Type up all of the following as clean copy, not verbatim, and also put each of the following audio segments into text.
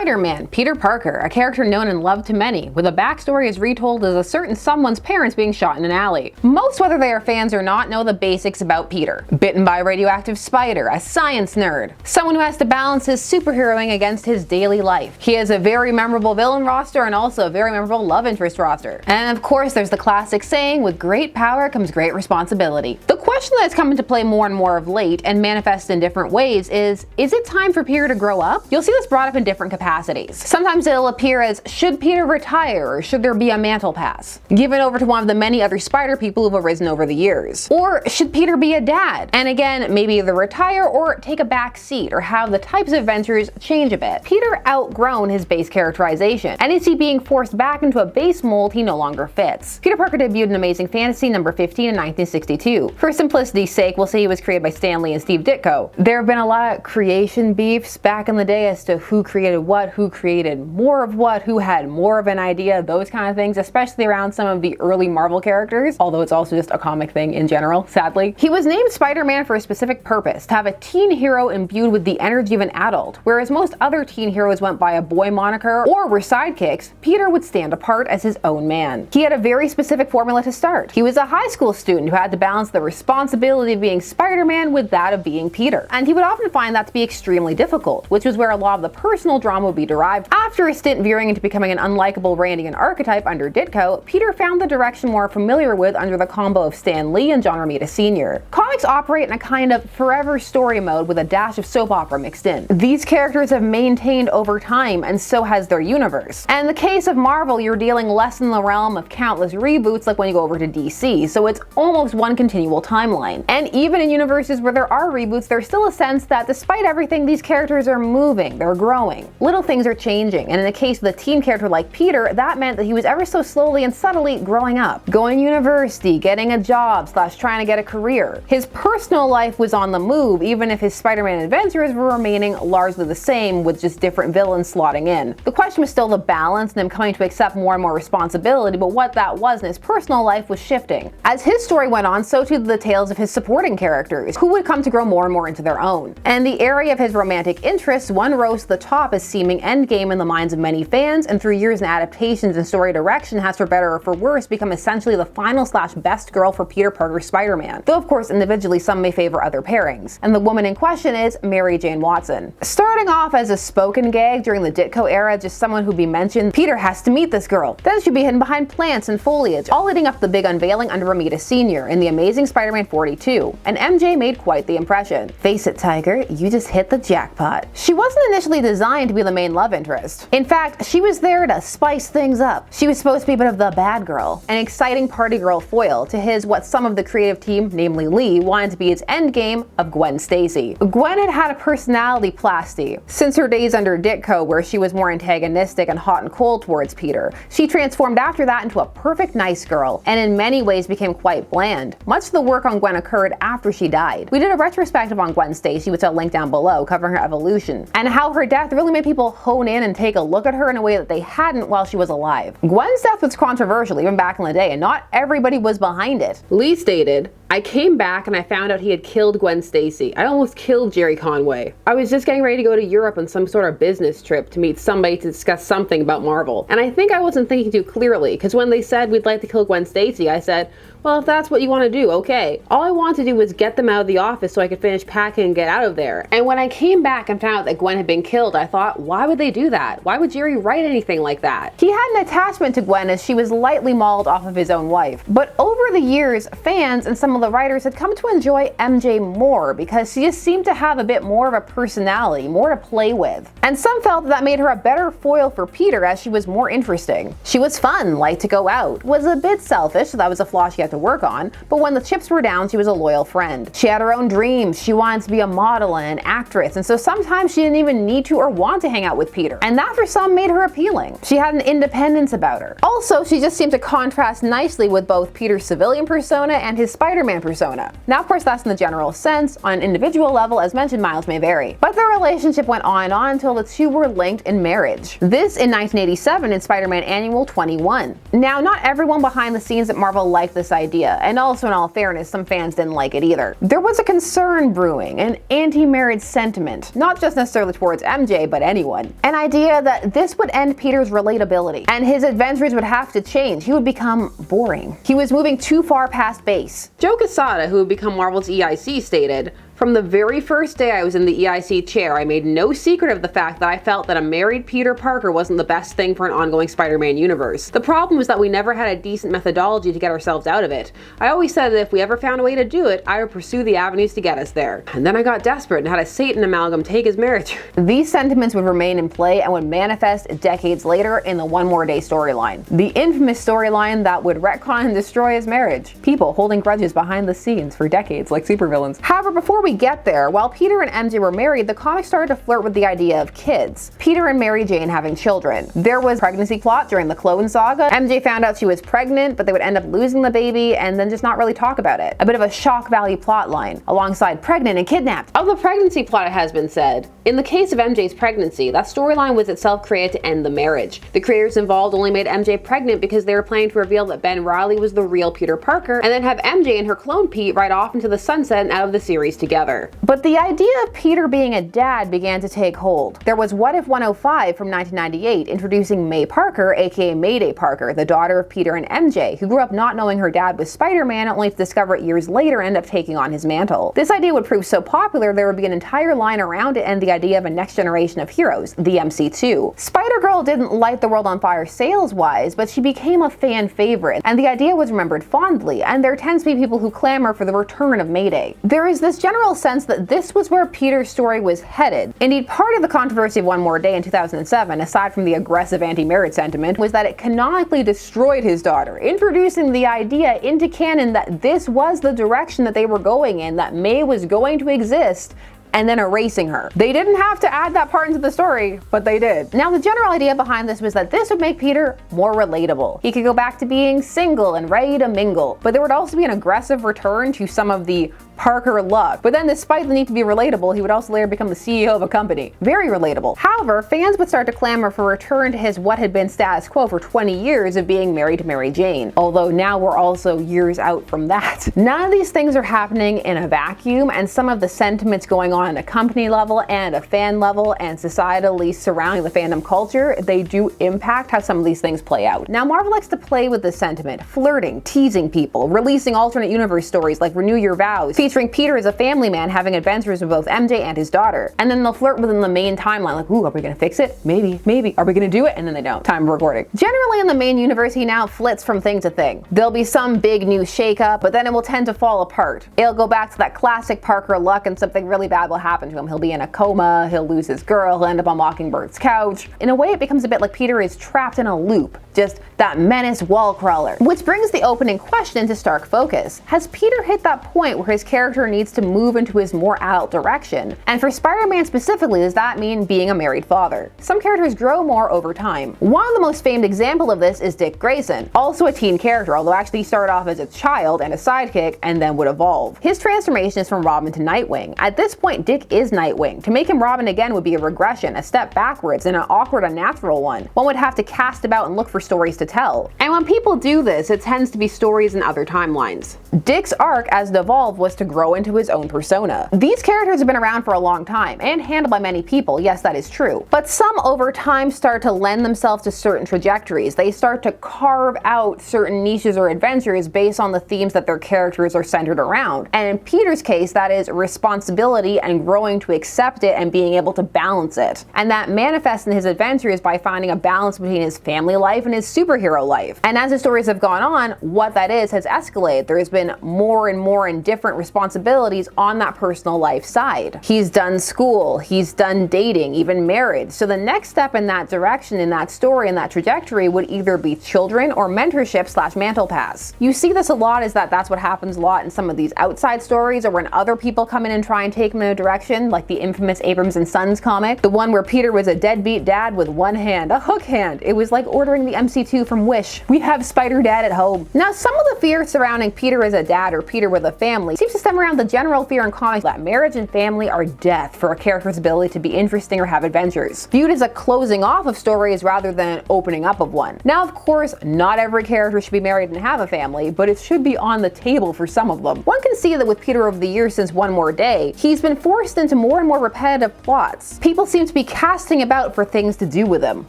Spider-Man, Peter Parker, a character known and loved to many, with a backstory as retold as a certain someone's parents being shot in an alley. Most, whether they are fans or not, know the basics about Peter. Bitten by a radioactive spider, a science nerd, someone who has to balance his superheroing against his daily life. He has a very memorable villain roster and also a very memorable love interest roster. And of course there's the classic saying, with great power comes great responsibility. The question that's come into play more and more of late and manifests in different ways is it time for Peter to grow up? You'll see this brought up in different capacities. Sometimes it'll appear as, should Peter retire or should there be a mantle pass, given over to one of the many other spider people who've arisen over the years? Or should Peter be a dad? And again, maybe either retire or take a back seat or have the types of adventures change a bit. Peter outgrown his base characterization, and is he being forced back into a base mold he no longer fits? Peter Parker debuted in Amazing Fantasy number 15 in 1962. For simplicity's sake, we'll say he was created by Stan Lee and Steve Ditko. There have been a lot of creation beefs back in the day as to who created what, who created more of what, who had more of an idea, those kind of things, especially around some of the early Marvel characters, although it's also just a comic thing in general, sadly. He was named Spider-Man for a specific purpose, to have a teen hero imbued with the energy of an adult. Whereas most other teen heroes went by a boy moniker or were sidekicks, Peter would stand apart as his own man. He had a very specific formula to start. He was a high school student who had to balance the responsibility of being Spider-Man with that of being Peter. And he would often find that to be extremely difficult, which was where a lot of the personal drama would be derived. After a stint veering into becoming an unlikable Randian archetype under Ditko, Peter found the direction more familiar with under the combo of Stan Lee and John Romita Sr. Comics operate in a kind of forever story mode with a dash of soap opera mixed in. These characters have maintained over time, and so has their universe. And in the case of Marvel, you're dealing less in the realm of countless reboots like when you go over to DC, so it's almost one continual timeline. And even in universes where there are reboots, there's still a sense that despite everything, these characters are moving, they're growing. Little things are changing, and in the case of the teen character like Peter, that meant that he was ever so slowly and subtly growing up. Going to university, getting a job / trying to get a career. His personal life was on the move, even if his Spider-Man adventures were remaining largely the same, with just different villains slotting in. The question was still the balance and him coming to accept more and more responsibility, but what that was in his personal life was shifting. As his story went on, so too the tales of his supporting characters, who would come to grow more and more into their own. And the area of his romantic interests, one rose to the top as seeming endgame in the minds of many fans, and through years and adaptations and story direction has, for better or for worse, become essentially the final / best girl for Peter Parker's Spider-Man. Though of course individually some may favor other pairings. And the woman in question is Mary Jane Watson. Starting off as a spoken gag during the Ditko era, just someone who'd be mentioned, Peter has to meet this girl. Then she'd be hidden behind plants and foliage, all leading up to the big unveiling under Romita Sr. in the Amazing Spider-Man 42. And MJ made quite the impression. Face it, Tiger, you just hit the jackpot. She wasn't initially designed to be the main love interest. In fact, she was there to spice things up. She was supposed to be a bit of the bad girl, an exciting party girl foil to his what some of the creative team, namely Lee, wanted to be his endgame of Gwen Stacy. Gwen had had a personality plasty since her days under Ditko, where she was more antagonistic and hot and cold towards Peter. She transformed after that into a perfect nice girl, and in many ways became quite bland. Much of the work on Gwen occurred after she died. We did a retrospective on Gwen Stacy, which I'll link down below, covering her evolution, and how her death really made people hone in and take a look at her in a way that they hadn't while she was alive. Gwen's death was controversial even back in the day, and not everybody was behind it. Lee stated, "I came back and I found out he had killed Gwen Stacy. I almost killed Jerry Conway. I was just getting ready to go to Europe on some sort of business trip to meet somebody to discuss something about Marvel. And I think I wasn't thinking too clearly, because when they said we'd like to kill Gwen Stacy, I said, well, if that's what you want to do, okay. All I wanted to do was get them out of the office so I could finish packing and get out of there. And when I came back and found out that Gwen had been killed, I thought, why would they do that? Why would Jerry write anything like that?" He had an attachment to Gwen as she was lightly mauled off of his own wife. But over the years, fans and some of the writers had come to enjoy MJ more because she just seemed to have a bit more of a personality, more to play with. And some felt that made her a better foil for Peter as she was more interesting. She was fun, liked to go out, was a bit selfish, so that was a flaw she had to work on, but when the chips were down, she was a loyal friend. She had her own dreams, she wanted to be a model and an actress, and so sometimes she didn't even need to or want to hang out with Peter, and that for some made her appealing. She had an independence about her. Also, she just seemed to contrast nicely with both Peter's civilian persona and his Spider-Man Spider-Man persona. Now, of course, that's in the general sense. On an individual level, as mentioned, Miles may vary. But their relationship went on and on until the two were linked in marriage. This in 1987 in Spider-Man Annual 21. Now, not everyone behind the scenes at Marvel liked this idea, and also in all fairness, some fans didn't like it either. There was a concern brewing, an anti-marriage sentiment, not just necessarily towards MJ, but anyone. An idea that this would end Peter's relatability, and his adventures would have to change. He would become boring. He was moving too far past base. Joe Quesada, who would become Marvel's EIC, stated, "From the very first day I was in the EIC chair, I made no secret of the fact that I felt that a married Peter Parker wasn't the best thing for an ongoing Spider-Man universe. The problem was that we never had a decent methodology to get ourselves out of it. I always said that if we ever found a way to do it, I would pursue the avenues to get us there. And then I got desperate and had a Satan amalgam take his marriage." These sentiments would remain in play and would manifest decades later in the One More Day storyline. The infamous storyline that would retcon and destroy his marriage. People holding grudges behind the scenes for decades like supervillains. However, before we get there, while Peter and MJ were married, the comics started to flirt with the idea of kids. Peter and Mary Jane having children. There was pregnancy plot during the Clone Saga. MJ found out she was pregnant, but they would end up losing the baby and then just not really talk about it. A bit of a shock value plot line, alongside pregnant and kidnapped. Of the pregnancy plot, it has been said, in the case of MJ's pregnancy, that storyline was itself created to end the marriage. The creators involved only made MJ pregnant because they were planning to reveal that Ben Reilly was the real Peter Parker, and then have MJ and her clone Pete ride off into the sunset and out of the series together. But the idea of Peter being a dad began to take hold. There was What If 105 from 1998, introducing May Parker, aka Mayday Parker, the daughter of Peter and MJ, who grew up not knowing her dad was Spider-Man, only to discover it years later and end up taking on his mantle. This idea would prove so popular there would be an entire line around it and the idea of a next generation of heroes, the MC2. Spider-Girl didn't light the world on fire sales-wise, but she became a fan favorite, and the idea was remembered fondly, and there tends to be people who clamor for the return of Mayday. There is this general sense that this was where Peter's story was headed. Indeed, part of the controversy of One More Day in 2007, aside from the aggressive anti-marriage sentiment, was that it canonically destroyed his daughter, introducing the idea into canon that this was the direction that they were going in, that May was going to exist, and then erasing her. They didn't have to add that part into the story, but they did. Now, the general idea behind this was that this would make Peter more relatable. He could go back to being single and ready to mingle, but there would also be an aggressive return to some of the Parker luck. But then, despite the need to be relatable, he would also later become the CEO of a company. Very relatable. However, fans would start to clamor for a return to his what had been status quo for 20 years of being married to Mary Jane. Although now we're also years out from that. None of these things are happening in a vacuum, and some of the sentiments going on at a company level and a fan level and societally surrounding the fandom culture, they do impact how some of these things play out. Now, Marvel likes to play with this sentiment, flirting, teasing people, releasing alternate universe stories like Renew Your Vows, featuring Peter as a family man having adventures with both MJ and his daughter. And then they'll flirt within the main timeline, like, ooh, are we gonna fix it? Maybe. Are we gonna do it? And then they don't. Time of recording. Generally in the main universe, he now flits from thing to thing. There'll be some big new shakeup, but then it will tend to fall apart. It'll go back to that classic Parker luck and something really bad will happen to him. He'll be in a coma, he'll lose his girl, he'll end up on Mockingbird's couch. In a way, it becomes a bit like Peter is trapped in a loop. Just that menace wall crawler. Which brings the opening question into stark focus. Has Peter hit that point where his character needs to move into his more adult direction? And for Spider-Man specifically, does that mean being a married father? Some characters grow more over time. One of the most famed examples of this is Dick Grayson, also a teen character, although actually he started off as a child and a sidekick and then would evolve. His transformation is from Robin to Nightwing. At this point, Dick is Nightwing. To make him Robin again would be a regression, a step backwards, and an awkward, unnatural one. One would have to cast about and look for stories to tell. And when people do this, it tends to be stories in other timelines. Dick's arc as Devolve was to grow into his own persona. These characters have been around for a long time and handled by many people, yes, that is true. But some over time start to lend themselves to certain trajectories. They start to carve out certain niches or adventures based on the themes that their characters are centered around. And in Peter's case, that is responsibility and growing to accept it and being able to balance it. And that manifests in his adventures by finding a balance between his family life and his superhero life. And as the stories have gone on, what that is has escalated. There has been more and more and different responsibilities on that personal life side. He's done school, he's done dating, even marriage. So the next step in that direction, in that story, in that trajectory would either be children or mentorship/mantle pass. You see this a lot, is that's what happens a lot in some of these outside stories, or when other people come in and try and take him in a direction, like the infamous Abrams and Sons comic, the one where Peter was a deadbeat dad with one hand, a hook hand. It was like ordering the MC2 from Wish. We have Spider Dad at home. Now, some of the fear surrounding Peter as a dad or Peter with a family seems to stem around the general fear in comics that marriage and family are death for a character's ability to be interesting or have adventures, viewed as a closing off of stories rather than an opening up of one. Now, of course, not every character should be married and have a family, but it should be on the table for some of them. One can see that with Peter over the years since One More Day, he's been forced into more and more repetitive plots. People seem to be casting about for things to do with him.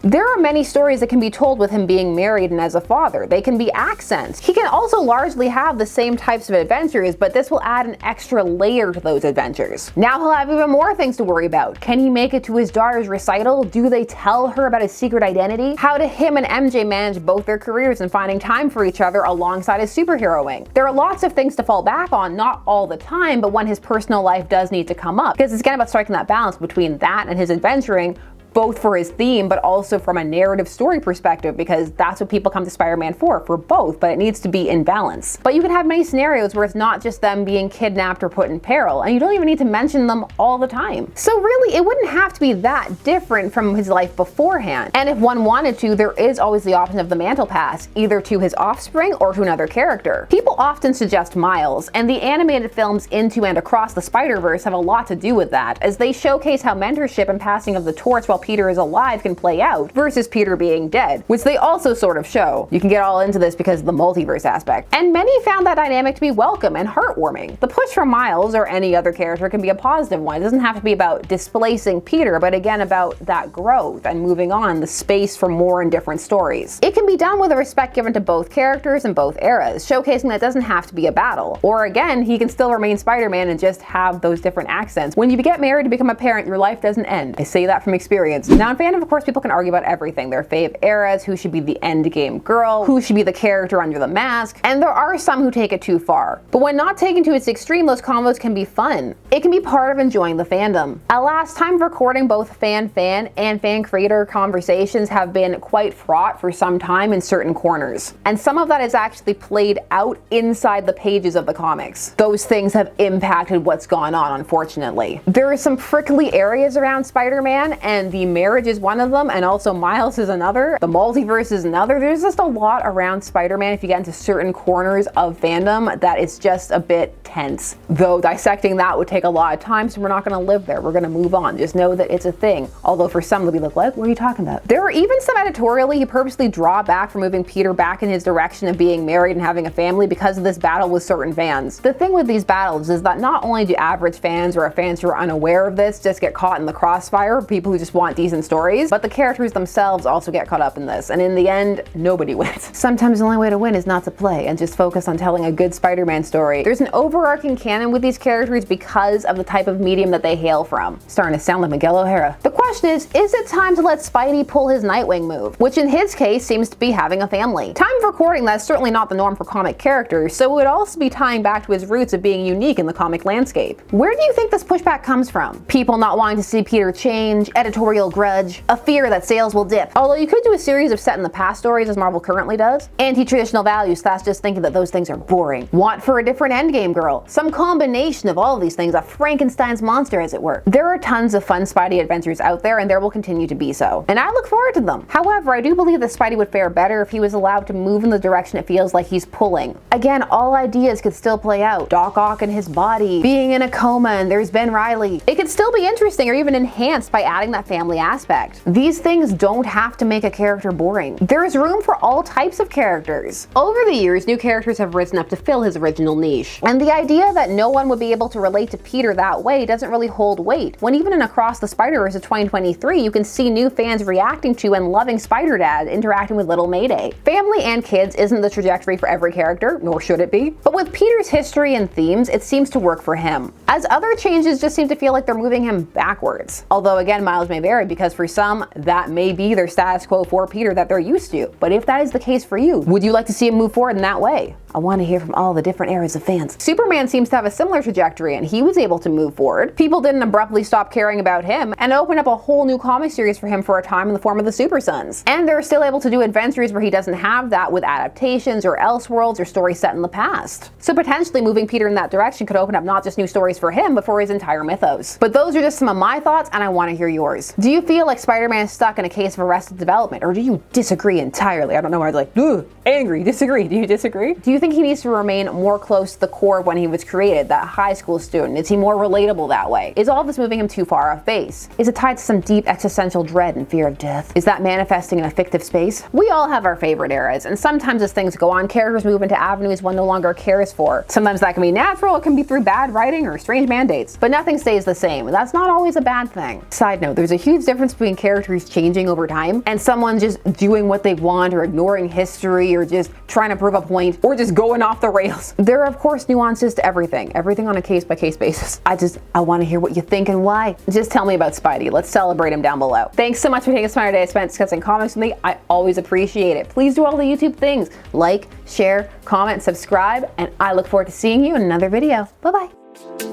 There are many stories that can be told with him being married and as a father. They can be accents. He can also largely have the same types of adventures, but this will add an extra layer to those adventures. Now he'll have even more things to worry about. Can he make it to his daughter's recital? Do they tell her about his secret identity? How do him and MJ manage both their careers and finding time for each other alongside his superheroing? There are lots of things to fall back on, not all the time, but when his personal life does need to come up, because it's again about striking that balance between that and his adventuring, both for his theme, but also from a narrative story perspective, because that's what people come to Spider-Man for both, but it needs to be in balance. But you can have many scenarios where it's not just them being kidnapped or put in peril, and you don't even need to mention them all the time. So really, it wouldn't have to be that different from his life beforehand. And if one wanted to, there is always the option of the mantle pass, either to his offspring or to another character. People often suggest Miles, and the animated films Into and Across the Spiderverse have a lot to do with that, as they showcase how mentorship and passing of the torch while Peter is alive can play out, versus Peter being dead, which they also sort of show. You can get all into this because of the multiverse aspect. And many found that dynamic to be welcome and heartwarming. The push from Miles or any other character can be a positive one. It doesn't have to be about displacing Peter, but again about that growth and moving on, the space for more and different stories. It can be done with a respect given to both characters and both eras, showcasing that it doesn't have to be a battle. Or again, he can still remain Spider-Man and just have those different accents. When you get married and become a parent, your life doesn't end. I say that from experience. Now in fandom, of course, people can argue about everything. Their fave eras, who should be the endgame girl, who should be the character under the mask, and there are some who take it too far. But when not taken to its extreme, those combos can be fun. It can be part of enjoying the fandom. At last time of recording, both fan and fan creator conversations have been quite fraught for some time in certain corners. And some of that is actually played out inside the pages of the comics. Those things have impacted what's gone on, unfortunately. There are some prickly areas around Spider-Man, and the marriage is one of them, and also Miles is another. The multiverse is another. There's just a lot around Spider-Man if you get into certain corners of fandom that it's just a bit tense. Though dissecting that would take a lot of time, so we're not going to live there. We're going to move on. Just know that it's a thing. Although for some they'll be like, what are you talking about? There are even some editorially who purposely draw back from moving Peter back in his direction of being married and having a family because of this battle with certain fans. The thing with these battles is that not only do average fans or fans who are unaware of this just get caught in the crossfire, people who just want decent stories, but the characters themselves also get caught up in this, and in the end, nobody wins. Sometimes the only way to win is not to play and just focus on telling a good Spider-Man story. There's an overarching canon with these characters because of the type of medium that they hail from. Starting to sound like Miguel O'Hara. The question is it time to let Spidey pull his Nightwing move, which in his case seems to be having a family? Time of recording, that's certainly not the norm for comic characters, so it would also be tying back to his roots of being unique in the comic landscape. Where do you think this pushback comes from? People not wanting to see Peter change, editorial grudge, a fear that sales will dip. Although you could do a series of set in the past stories as Marvel currently does. Anti-traditional values, that's just thinking that those things are boring. Want for a different endgame girl. Some combination of all of these things, a Frankenstein's monster as it were. There are tons of fun Spidey adventures out there, and there will continue to be so. And I look forward to them. However, I do believe that Spidey would fare better if he was allowed to move in the direction it feels like he's pulling. Again, all ideas could still play out. Doc Ock and his body, being in a coma, and there's Ben Reilly. It could still be interesting or even enhanced by adding that family aspect. These things don't have to make a character boring. There is room for all types of characters. Over the years, new characters have risen up to fill his original niche. And the idea that no one would be able to relate to Peter that way doesn't really hold weight. When even in Across the Spiderverse of 2023, you can see new fans reacting to and loving Spider-Dad interacting with little Mayday. Family and kids isn't the trajectory for every character, nor should it be. But with Peter's history and themes, it seems to work for him. As other changes just seem to feel like they're moving him backwards. Although again, miles may vary scary because for some, that may be their status quo for Peter that they're used to. But if that is the case for you, would you like to see him move forward in that way? I want to hear from all the different areas of fans. Superman seems to have a similar trajectory, and he was able to move forward. People didn't abruptly stop caring about him, and opened up a whole new comic series for him for a time in the form of the Super Sons. And they're still able to do adventures where he doesn't have that, with adaptations or Elseworlds or stories set in the past. So potentially moving Peter in that direction could open up not just new stories for him, but for his entire mythos. But those are just some of my thoughts, and I want to hear yours. Do you feel like Spider-Man is stuck in a case of arrested development, or do you disagree entirely? I don't know why I was like, ugh, angry, disagree. Do you disagree? Do you think he needs to remain more close to the core of when he was created, that high school student? Is he more relatable that way? Is all this moving him too far off base? Is it tied to some deep existential dread and fear of death? Is that manifesting in a fictive space? We all have our favorite eras, and sometimes as things go on, characters move into avenues one no longer cares for. Sometimes that can be natural, it can be through bad writing or strange mandates, but nothing stays the same, and that's not always a bad thing. Side note, there's a huge difference between characters changing over time and someone just doing what they want or ignoring history or just trying to prove a point or just going off the rails. There are of course nuances to everything on a case-by-case basis. I want to hear what you think and why. Just tell me about Spidey. Let's celebrate him down below. Thanks so much for taking some day spent discussing comics with me. I always appreciate it. Please do all the YouTube things. Like, share, comment, subscribe, and I look forward to seeing you in another video. Bye-bye.